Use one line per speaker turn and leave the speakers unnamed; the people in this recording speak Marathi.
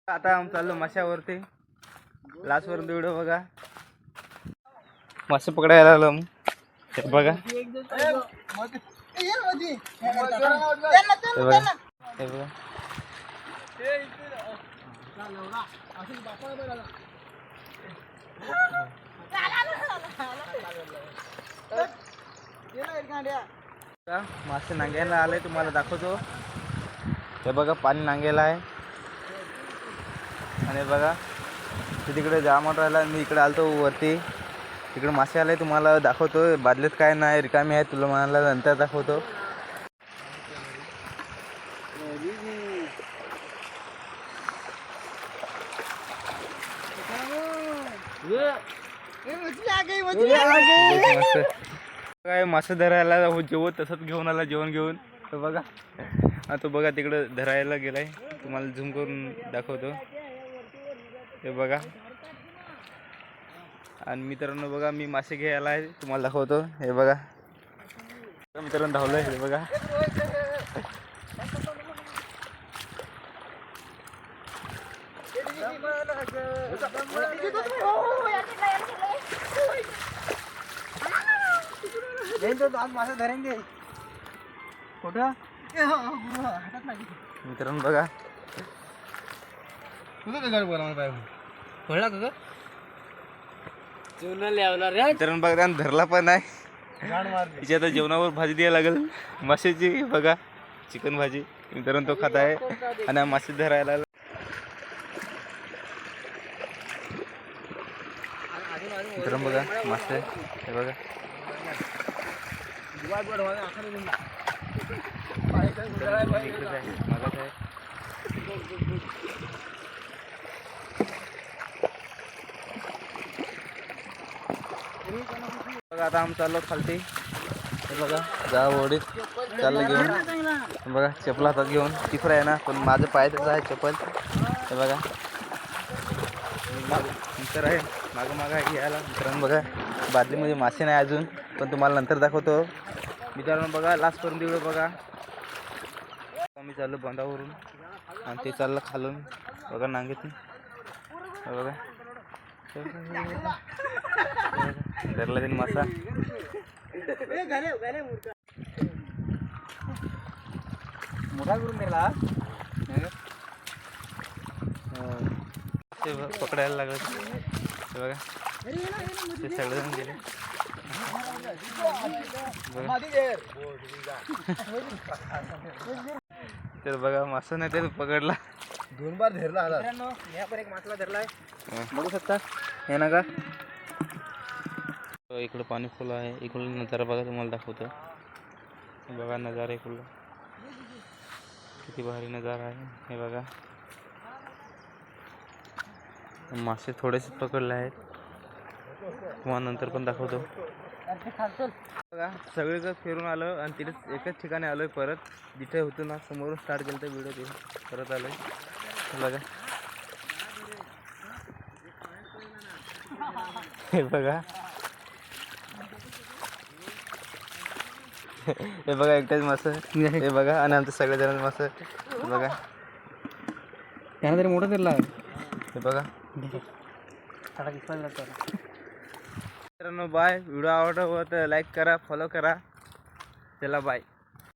आता आम्ही चाललो माशावरती. लास्टवरून व्हिडिओ बघा. मासे पकडायला आलो हे बघा. हे बघा हे बघा. मासे नांग्याला आले तुम्हाला दाखवतो. हे बघा पाणी नांग्याला आहे आणि बघा तिकडे जाम राहिला. मी इकडे आलतो वरती. तिकडे मासे आले तुम्हाला दाखवतो. बादलीत काय नाही रिकामी आहे. तुला म्हणाला नंतर दाखवतो. काय मासे धरायला जेवण तसंच घेऊन आला जेवण घेऊन. तर बघा आता बघा तिकडं धरायला गेलाय. तुम्हाला झूम करून दाखवतो. हे बघा. आणि मित्रांनो बघा मी मासे घ्यायला आहे तुम्हाला दाखवतो. हे बघा मित्रांनो धावलंय. हे बघा मासे धरेंगे कुठं मित्रांनो बघा. मित्रांनो बघा त्यानं धरला पण आहे. तिच्या आता जेवणावर भाजी द्यायला लागेल माशाची. बघा चिकन भाजी. मित्रांनो तो खात आहे आणि मासे धरायला. मित्रांनो बघा मासे. हे बघा बघा आता आम्ही चाललो खालती. हे बघा जा ओढीत चाललं घेऊन. बघा चपला हातात घेऊन. तिकडे आहे ना पण माझं पायातच आहे चप्पल. हे बघा नंतर आहे मागं मागं यायला. मित्रांनो बघा बादलीमध्ये मासे नाही अजून पण तुम्हाला नंतर दाखवतो. मित्रांनो बघा लास्टपर्यंत व्हिडिओ बघा. आम्ही चाललो बांधावरून आणि ते चाललं खालून. बघा नांगेतून. बघा धरला त्यांनी मासा. मोठा करून दिला पकडायला लागलं. बघा ते सगळेजण गेले. तर बघा मासा नाही तर पकडला. 2 बार धरला आला. एक मासला धरलाय बघू शकता. हे ना का इकडं पाणी फुल आहे. इकडून नजारा बघा तुम्हाला दाखवतो. बघा नजारा इकडला किती भारी नजारा आहे. हे बघा मासे थोडेसे पकडले आहेत. तुम्हाला नंतर पण दाखवतो. बघा सगळीकडे फिरून आलो आणि तिथे एकच ठिकाणी आलोय परत. जिथे होतो ना समोरून स्टार्ट केलं तर व्हिडिओ ते परत आलोय. बघा हे बघा. हे बघा एकटाच मासा. हे बघा आणि आमचं सगळेजण मासा. हे बघा त्याला तरी मोठा धरला. हे बघा मित्रांनो बाय. व्हिडिओ आवडला तर लाईक करा फॉलो करा. चला बाय.